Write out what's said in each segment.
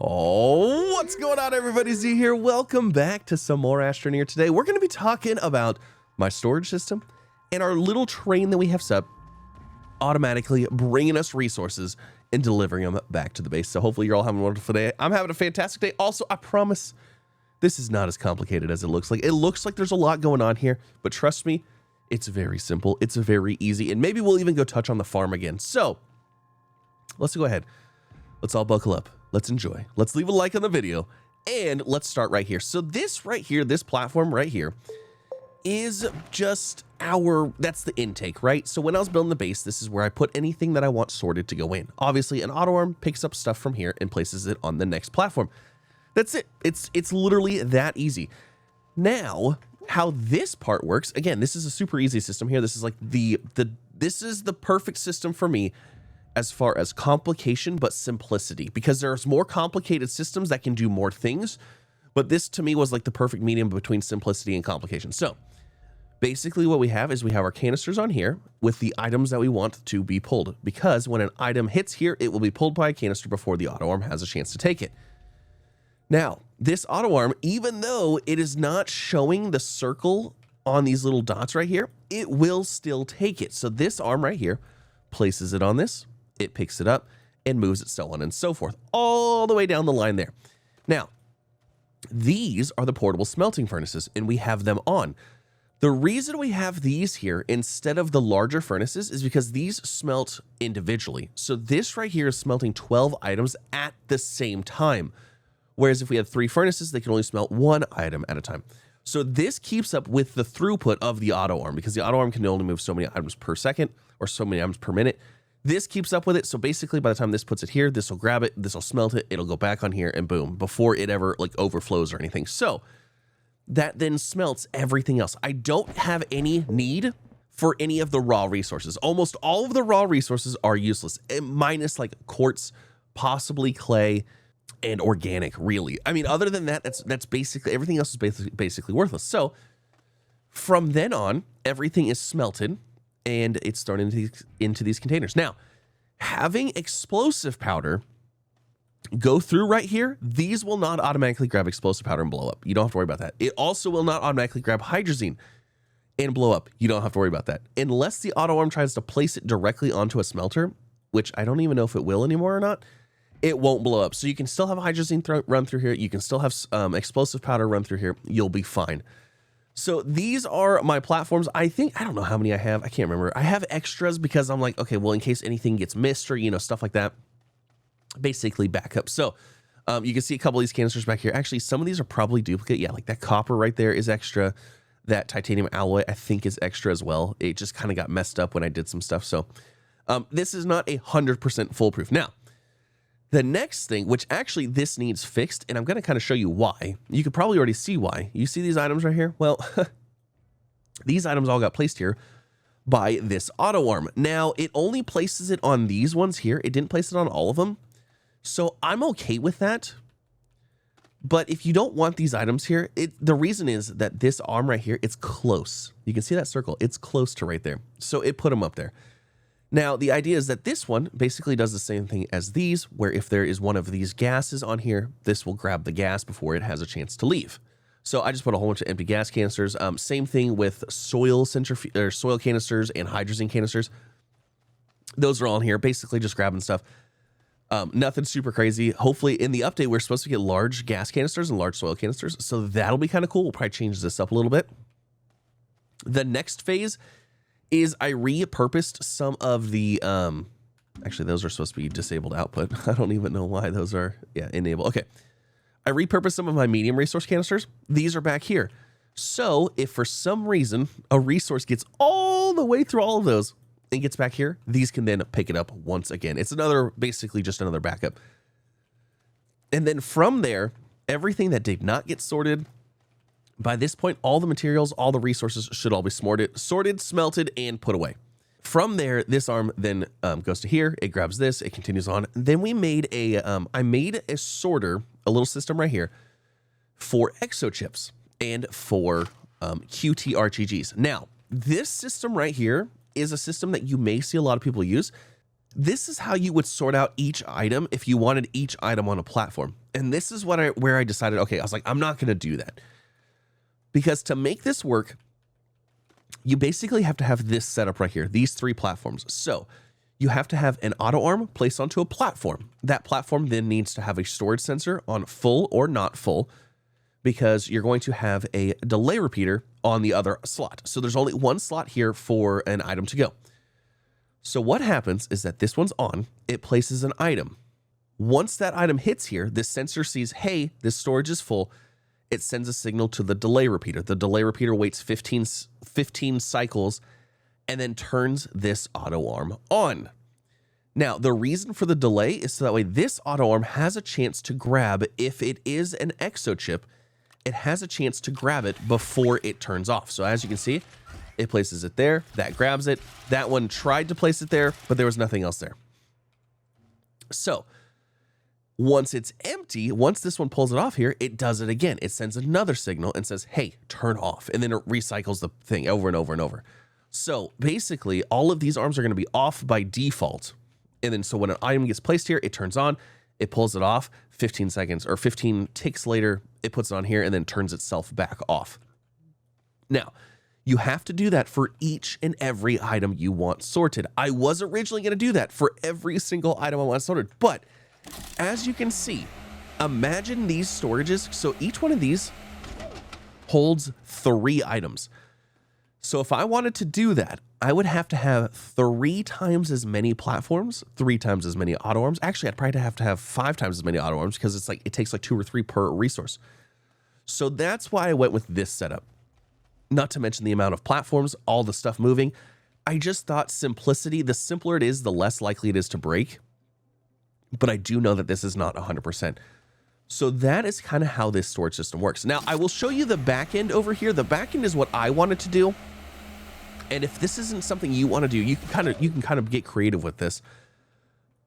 Oh, what's going on, everybody? Z here. Welcome back to some more Astroneer. Today, we're going to be talking about my storage system and our little train that we have set up, automatically bringing us resources and delivering them back to the base. So hopefully you're all having a wonderful day. I'm having a fantastic day. Also, I promise this is not as complicated as it looks like. It looks like there's a lot going on here, but trust me, it's very simple. It's very easy. And maybe we'll even go touch on the farm again. So let's go ahead. Let's all buckle up. Let's enjoy. Let's leave a like on the video and let's start right here. So this right here, this platform right here is just that's the intake, right? So when I was building the base, this is where I put anything that I want sorted to go in. Obviously an auto arm picks up stuff from here and places it on the next platform. That's it. It's literally that easy. Now, how this part works, again, this is a super easy system here. This is like this is the perfect system for me as far as complication, but simplicity, because there's more complicated systems that can do more things. But this to me was like the perfect medium between simplicity and complication. So basically what we have is we have our canisters on here with the items that we want to be pulled, because when an item hits here, it will be pulled by a canister before the auto arm has a chance to take it. Now, this auto arm, even though it is not showing the circle on these little dots right here, it will still take it. So this arm right here places it on this, it picks it up and moves it, so on and so forth, all the way down the line there. Now, these are the portable smelting furnaces, and we have them on. The reason we have these here instead of the larger furnaces is because these smelt individually. So this right here is smelting 12 items at the same time. Whereas if we had 3 furnaces, they can only smelt 1 item at a time. So this keeps up with the throughput of the auto arm, because the auto arm can only move so many items per second or so many items per minute. This keeps up with it. So basically by the time this puts it here, this will grab it, this will smelt it, it'll go back on here and boom, before it ever like overflows or anything. So that then smelts everything else. I don't have any need for any of the raw resources. Almost all of the raw resources are useless, minus like quartz, possibly clay, and organic, really. I mean, other than that, that's basically, everything else is basically worthless. So from then on, everything is smelted and it's thrown into these containers. Now, having explosive powder go through right here, these will not automatically grab explosive powder and blow up. You don't have to worry about that. It also will not automatically grab hydrazine and blow up. You don't have to worry about that. Unless the auto arm tries to place it directly onto a smelter, which I don't even know if it will anymore or not, it won't blow up. So you can still have hydrazine run through here. You can still have explosive powder run through here. You'll be fine. So these are my platforms. I don't know how many I have. I can't remember. I have extras because I'm like, okay, well, in case anything gets missed or, you know, stuff like that, basically backup. So you can see a couple of these canisters back here. Actually, some of these are probably duplicate. Yeah, like that copper right there is extra. That titanium alloy, I think, is extra as well. It just kind of got messed up when I did some stuff. So this is not 100% foolproof. Now, the next thing, which actually this needs fixed, and I'm going to kind of show you why. You could probably already see why. You see these items right here? Well, these items all got placed here by this auto arm. Now, it only places it on these ones here. It didn't place it on all of them. So I'm okay with that. But if you don't want these items here, the reason is that this arm right here, it's close. You can see that circle. It's close to right there. So it put them up there. Now, the idea is that this one basically does the same thing as these, where if there is one of these gases on here, this will grab the gas before it has a chance to leave. So I just put a whole bunch of empty gas canisters. Same thing with soil canisters and hydrogen canisters. Those are all in here, basically just grabbing stuff. Nothing super crazy. Hopefully in the update, we're supposed to get large gas canisters and large soil canisters. So that'll be kind of cool. We'll probably change this up a little bit. The next phase is I repurposed some of the, actually those are supposed to be disabled output. I don't even know why those are, enable. Okay. I repurposed some of my medium resource canisters. These are back here. So if for some reason a resource gets all the way through all of those and gets back here, these can then pick it up once again. It's basically just another backup. And then from there, everything that did not get sorted, by this point, all the materials, all the resources should all be sorted, smelted, and put away. From there, this arm then goes to here. It grabs this. It continues on. Then we made I made a sorter, a little system right here for exochips and for QTRGGs. Now, this system right here is a system that you may see a lot of people use. This is how you would sort out each item if you wanted each item on a platform. And this is where I decided, okay, I was like, I'm not going to do that. Because to make this work, you basically have to have this setup right here, these 3 platforms. So you have to have an auto arm placed onto a platform. That platform then needs to have a storage sensor on full or not full, because you're going to have a delay repeater on the other slot. So there's only one slot here for an item to go. So what happens is that this one's on, it places an item. Once that item hits here, this sensor sees, hey, this storage is full. It sends a signal to the delay repeater. The delay repeater waits 15 cycles and then turns this auto arm on. Now, the reason for the delay is so that way this auto arm has a chance to grab, if it is an exo chip, it has a chance to grab it before it turns off. So as you can see, it places it there, that grabs it. That one tried to place it there, but there was nothing else there. So once it's empty, once this one pulls it off here, it does it again. It sends another signal and says, hey, turn off. And then it recycles the thing over and over and over. So basically, all of these arms are going to be off by default. And then so when an item gets placed here, it turns on, it pulls it off, 15 seconds or 15 ticks later, it puts it on here and then turns itself back off. Now, you have to do that for each and every item you want sorted. I was originally going to do that for every single item I want sorted, but as you can see, imagine these storages. So each one of these holds 3 items. So if I wanted to do that, I would have to have 3 times as many platforms, 3 times as many auto arms. Actually, I'd probably have to have 5 times as many auto arms because it's like it takes like 2 or 3 per resource. So that's why I went with this setup. Not to mention the amount of platforms, all the stuff moving. I just thought simplicity, the simpler it is, the less likely it is to break. But I do know that this is not 100%. So that is kind of how this storage system works. Now, I will show you the back end over here. The back end is what I wanted to do. And if this isn't something you want to do, you can kind of get creative with this.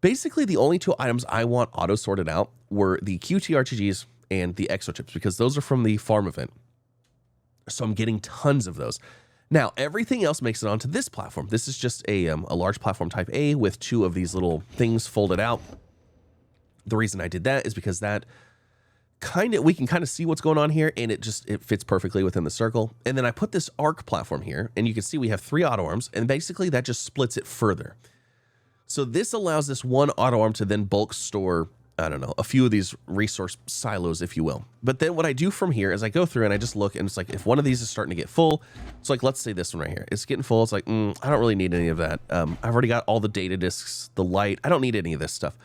Basically, the only 2 items I want auto sorted out were the QTRTGs and the exochips, because those are from the farm event. So I'm getting tons of those. Now, everything else makes it onto this platform. This is just a large platform type A with 2 of these little things folded out. The reason I did that is because that we can kind of see what's going on here, and it fits perfectly within the circle. And then I put this arc platform here, and you can see we have 3 auto arms, and basically that just splits it further. So this allows this one auto arm to then bulk store, I don't know, a few of these resource silos, if you will. But then what I do from here is I go through and I just look, and it's like, if one of these is starting to get full, it's like, let's say this one right here, it's getting full. It's like, I don't really need any of that. I've already got all the data disks, the light. I don't need any of this stuff.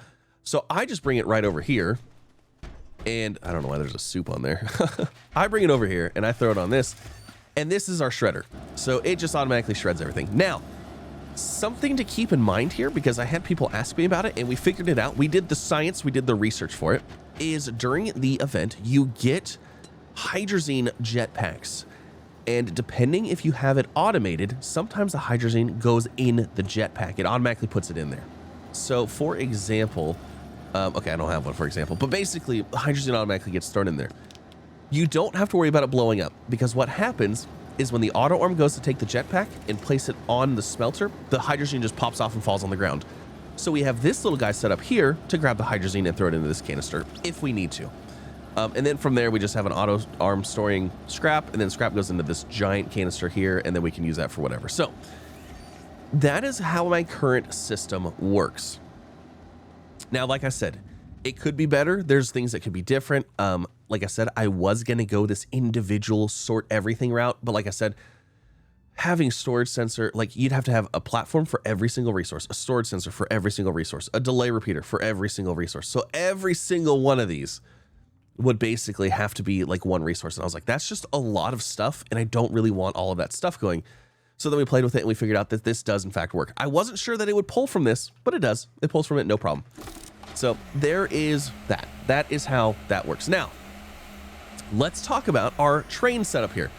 So I just bring it right over here, and I don't know why there's a soup on there. I bring it over here and I throw it on this, and this is our shredder. So it just automatically shreds everything. Now, something to keep in mind here, because I had people ask me about it and we figured it out. We did the science, we did the research for it, is during the event, you get hydrazine jetpacks. And depending if you have it automated, sometimes the hydrazine goes in the jetpack. It automatically puts it in there. So for example, okay, I don't have one for example, but basically hydrazine automatically gets thrown in there. You don't have to worry about it blowing up, because what happens is when the auto arm goes to take the jetpack and place it on the smelter, the hydrazine just pops off and falls on the ground. So we have this little guy set up here to grab the hydrazine and throw it into this canister if we need to. And then from there, we just have an auto arm storing scrap, and then scrap goes into this giant canister here, and then we can use that for whatever. So that is how my current system works. Now, like I said, it could be better. There's things that could be different. Like I said, I was going to go this individual sort everything route. But like I said, having storage sensor, like you'd have to have a platform for every single resource, a storage sensor for every single resource, a delay repeater for every single resource. So every single one of these would basically have to be like one resource. And I was like, that's just a lot of stuff, and I don't really want all of that stuff going. So then we played with it and we figured out that this does in fact work. I wasn't sure that it would pull from this, but it does. It pulls from it, no problem. So there is that. That is how that works. Now, let's talk about our train setup here.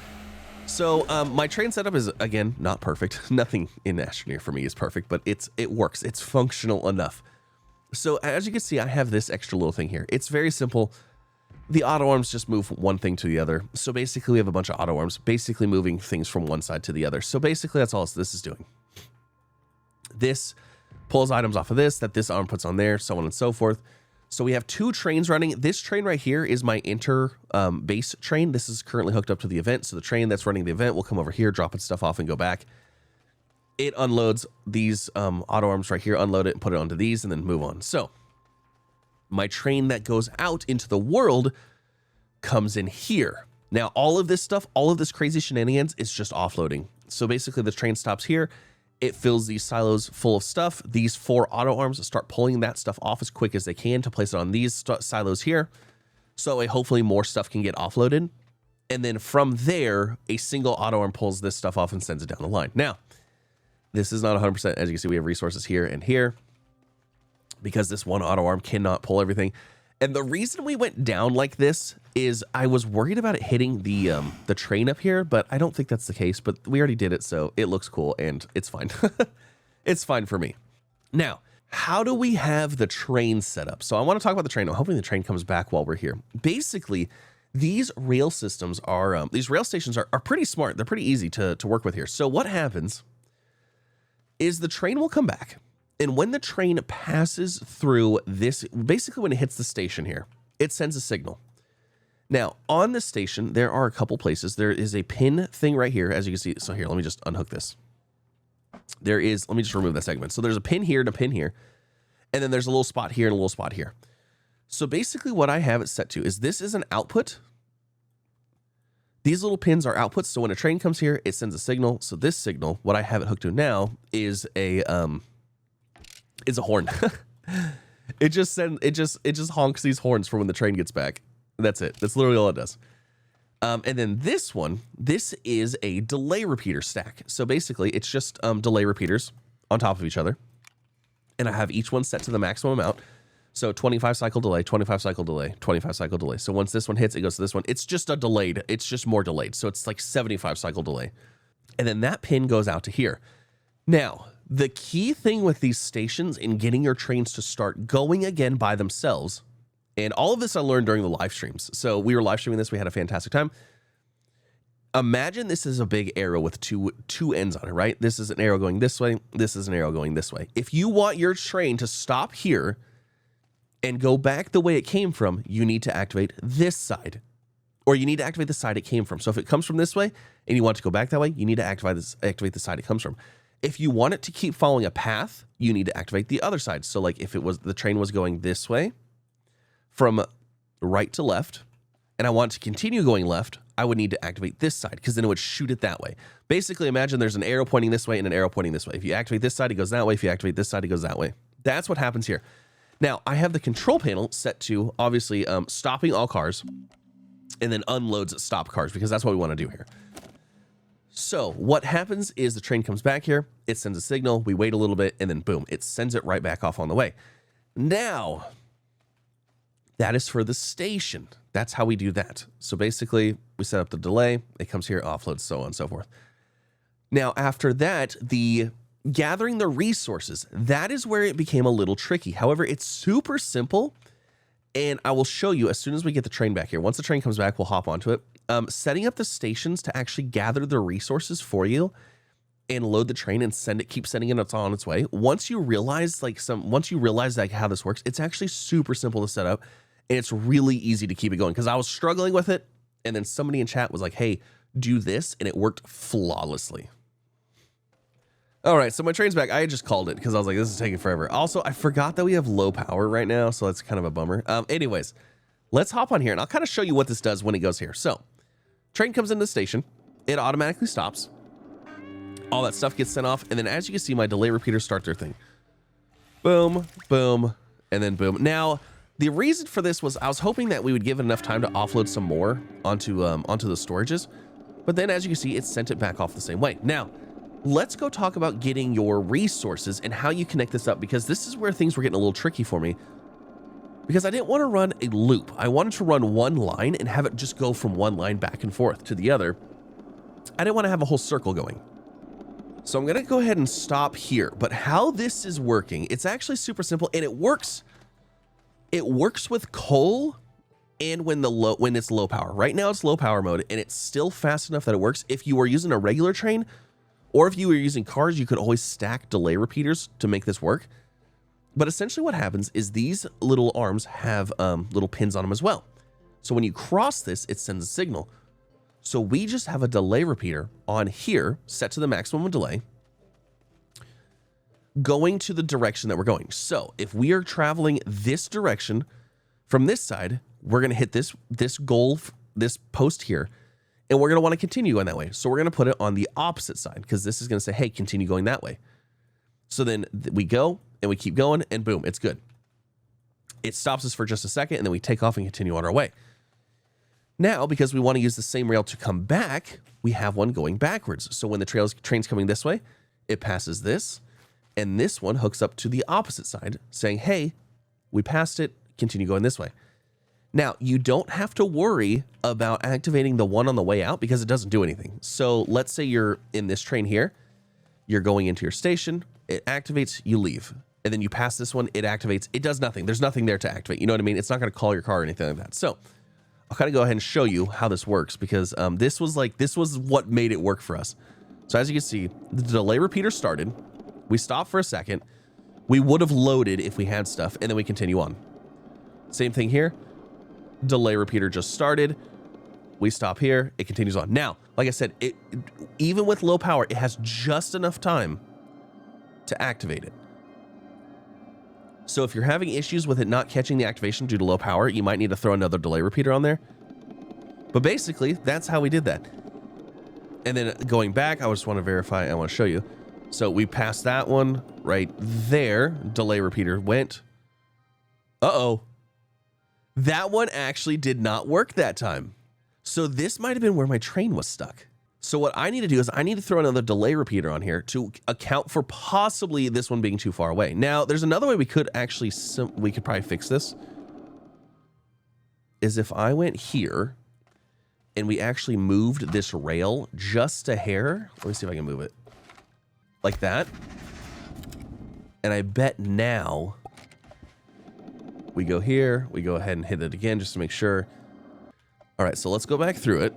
So my train setup is, again, not perfect. Nothing in Astroneer for me is perfect, but it works. It's functional enough. So as you can see, I have this extra little thing here. It's very simple. The auto arms just move one thing to the other. So basically we have a bunch of auto arms basically moving things from one side to the other. So basically that's all this is doing. This pulls items off of this arm puts on there, so on and so forth. So we have 2 trains running. This train right here is my base train. This is currently hooked up to the event. So the train that's running the event will come over here, drop its stuff off and go back. It unloads these auto arms right here, unload it and put it onto these and then move on. So my train that goes out into the world comes in here. Now, all of this stuff, all of this crazy shenanigans is just offloading. So basically the train stops here. It fills these silos full of stuff. These 4 auto arms start pulling that stuff off as quick as they can to place it on these silos here. So hopefully more stuff can get offloaded. And then from there, a single auto arm pulls this stuff off and sends it down the line. Now, this is not 100%. As you can see, we have resources here and here because this one auto arm cannot pull everything. And the reason we went down like this is I was worried about it hitting the train up here, but I don't think that's the case. But we already did it, so it looks cool and it's fine. It's fine for me. Now, how do we have the train set up? So I want to talk about the train. I'm hoping the train comes back while we're here. Basically, these rail systems are these rail stations are pretty smart. They're pretty easy to work with here. So what happens is the train will come back. And when the train passes through this, basically when it hits the station here, it sends a signal. Now, on the station, there are a couple places. There is a pin thing right here, as you can see. So here, let me just unhook this. Let me just remove that segment. So there's a pin here and a pin here. And then there's a little spot here and a little spot here. So basically what I have it set to is this is an output. These little pins are outputs. So when a train comes here, it sends a signal. So this signal, what I have it hooked to now is a horn. It just honks these horns for when the train gets back. That's it. That's literally all it does. And then this is a delay repeater stack. So basically it's just delay repeaters on top of each other. And I have each one set to the maximum amount. So 25 cycle delay, 25 cycle delay, 25 cycle delay. So once this one hits, it goes to this one. It's just it's just more delayed. So it's like 75 cycle delay. And then that pin goes out to here. Now, the key thing with these stations in getting your trains to start going again by themselves, and all of this I learned during the live streams. So we were live streaming this. We had a fantastic time. Imagine this is a big arrow with two ends on it, right? This is an arrow going this way. This is an arrow going this way. If you want your train to stop here and go back the way it came from, you need to activate this side, or you need to activate the side it came from. So if it comes from this way and you want to go back that way, you need to activate the side it comes from. If you want it to keep following a path, you need to activate the other side. So like if the train was going this way from right to left, and I want to continue going left, I would need to activate this side because then it would shoot it that way. Basically, imagine there's an arrow pointing this way and an arrow pointing this way. If you activate this side, it goes that way. If you activate this side, it goes that way. That's what happens here. Now, I have the control panel set to, obviously, stopping all cars and then unloads stop cars because that's what we want to do here. So what happens is the train comes back here. It sends a signal. We wait a little bit, and then boom, it sends it right back off on the way. Now, that is for the station. That's how we do that. So basically, we set up the delay. It comes here, offloads, so on and so forth. Now, after that, the gathering the resources, that is where it became a little tricky. However, it's super simple, and I will show you as soon as we get the train back here. Once the train comes back, we'll hop onto it. Setting up the stations to actually gather the resources for you and load the train and keep sending it on its way. Once you realize how this works, it's actually super simple to set up. And it's really easy to keep it going because I was struggling with it. And then somebody in chat was like, hey, do this. And it worked flawlessly. All right, so my train's back. I just called it because I was like, this is taking forever. Also, I forgot that we have low power right now. So that's kind of a bummer. Anyways, let's hop on here and I'll kind of show you what this does when it goes here. So train comes into the station. It automatically stops. All that stuff gets sent off. And then as you can see, my delay repeaters start their thing. Boom, boom, and then boom. Now, the reason for this was I was hoping that we would give it enough time to offload some more onto the storages. But then as you can see, it sent it back off the same way. Now, let's go talk about getting your resources and how you connect this up, because this is where things were getting a little tricky for me. Because I didn't want to run a loop. I wanted to run one line and have it just go from one line back and forth to the other. I didn't want to have a whole circle going. So I'm going to go ahead and stop here. But how this is working, it's actually super simple, and it works. It works with coal and when it's low power. Right now it's low power mode, and it's still fast enough that it works. If you are using a regular train, Or if you were using cars, you could always stack delay repeaters to make this work. But essentially what happens is these little arms have little pins on them as well. So when you cross this, it sends a signal. So we just have a delay repeater on here set to the maximum delay going to the direction that we're going. So if we are traveling this direction from this side, we're going to hit this goal, this post here, and we're going to want to continue going that way. So we're going to put it on the opposite side because this is going to say, hey, continue going that way. So then we go and we keep going and boom, it's good. It stops us for just a second and then we take off and continue on our way. Now, because we want to use the same rail to come back, we have one going backwards. So when the train's coming this way, it passes this, and this one hooks up to the opposite side saying, hey, we passed it, continue going this way. Now, you don't have to worry about activating the one on the way out because it doesn't do anything. So let's say you're in this train here, you're going into your station, it activates, you leave. And then you pass this one, it activates, it does nothing. There's nothing there to activate. You know what I mean? It's not going to call your car or anything like that. So I'll kind of go ahead and show you how this works because this was what made it work for us. So as you can see, the delay repeater started. We stopped for a second. We would have loaded if we had stuff, and then we continue on. Same thing here. Delay repeater just started. We stop here. It continues on. Now, like I said, even with low power, it has just enough time to activate it. So if you're having issues with it not catching the activation due to low power, you might need to throw another delay repeater on there. But basically, that's how we did that. And then going back, I just want to verify, I want to show you. So we passed that one right there. Delay repeater went. Uh-oh. That one actually did not work that time. So this might have been where my train was stuck. So what I need to do is I need to throw another delay repeater on here to account for possibly this one being too far away. Now, there's another way we could actually, we could probably fix this. Is if I went here and we actually moved this rail just a hair. Let me see if I can move it. Like that. And I bet now we go here, we go ahead and hit it again just to make sure. All right, so let's go back through it.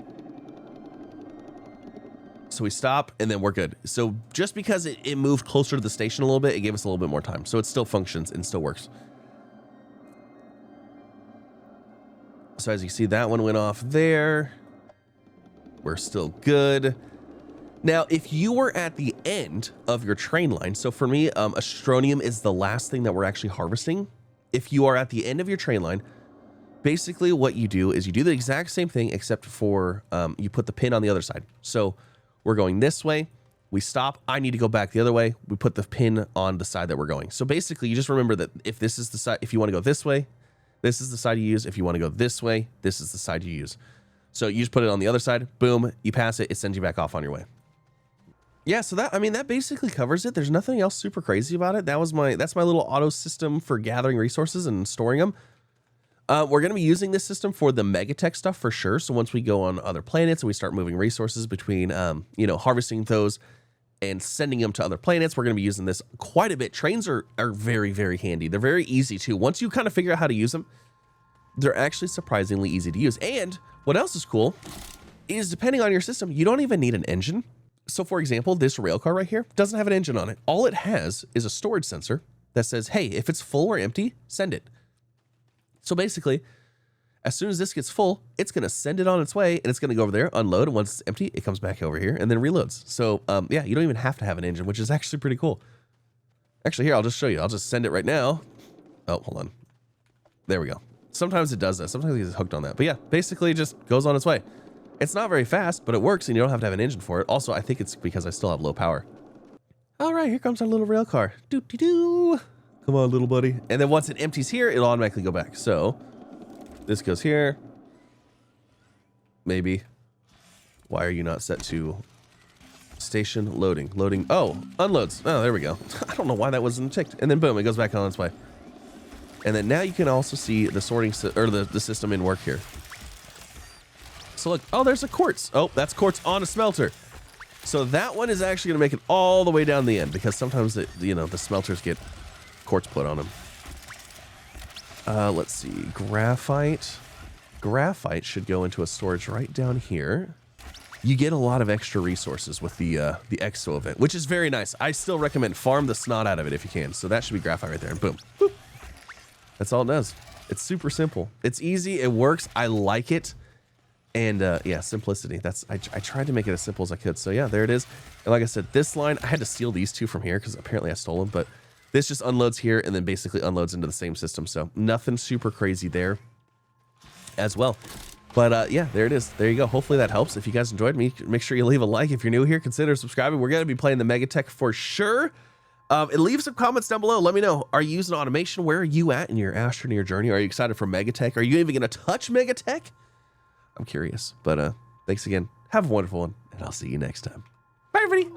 So we stop and then we're good. So just because it moved closer to the station a little bit, it gave us a little bit more time. So it still functions and still works. So as you see, that one went off there. We're still good. Now, if you were at the end of your train line, so for me, Astronium is the last thing that we're actually harvesting. If you are at the end of your train line, basically what you do is you do the exact same thing, except for you put the pin on the other side. So we're going this way, we stop, I need to go back the other way, we put the pin on the side that we're going. So basically you just remember that if this is the side, if you want to go this way, this is the side you use. If you want to go this way, this is the side you use. So you just put it on the other side, boom, you pass it, it sends you back off on your way. Yeah, so that, I mean, that basically covers it. There's nothing else super crazy about it. That's my little auto system for gathering resources and storing them. We're going to be using this system for the megatech stuff for sure. So once we go on other planets and we start moving resources between, harvesting those and sending them to other planets, we're going to be using this quite a bit. Trains are very, very handy. They're very easy too. Once you kind of figure out how to use them, they're actually surprisingly easy to use. And what else is cool is depending on your system, you don't even need an engine. So for example, this rail car right here doesn't have an engine on it. All it has is a storage sensor that says, hey, if it's full or empty, send it. So basically, as soon as this gets full, it's going to send it on its way and it's going to go over there, unload. And once it's empty, it comes back over here and then reloads. So yeah, you don't even have to have an engine, which is actually pretty cool. Actually, here, I'll just show you. I'll just send it right now. Oh, hold on. There we go. Sometimes it does that. Sometimes it gets hooked on that. But yeah, basically it just goes on its way. It's not very fast, but it works and you don't have to have an engine for it. Also, I think it's because I still have low power. All right, here comes our little rail car. Doo-doo-doo. Come on, little buddy. And then once it empties here, it'll automatically go back. So this goes here. Maybe. Why are you not set to station loading? Loading. Oh, unloads. Oh, there we go. I don't know why that wasn't ticked. And then boom, it goes back on its way. And then now you can also see the sorting or the system in work here. So look, oh, there's a quartz. Oh, that's quartz on a smelter. So that one is actually going to make it all the way down the end because sometimes the smelters get quartz put on them. Let's see, graphite. Graphite should go into a storage right down here. you get a lot of extra resources with the exo event, which is very nice. I still recommend farm the snot out of it if you can. So that should be graphite right there, and boom. Boop. That's all it does. It's super simple. It's easy. It works. I like it. And yeah, simplicity. I tried to make it as simple as I could. So yeah, there it is. And like I said, this line, I had to steal these two from here because apparently I stole them. But this just unloads here and then basically unloads into the same system. So nothing super crazy there as well. But yeah, there it is. There you go. Hopefully that helps. If you guys enjoyed me, make sure you leave a like. If you're new here, consider subscribing. We're going to be playing the Megatech for sure. And leave some comments down below. Let me know. Are you using automation? Where are you at in your Astroneer journey? Are you excited for Megatech? Are you even going to touch Megatech? I'm curious. But thanks again. Have a wonderful one, and I'll see you next time. Bye, everybody.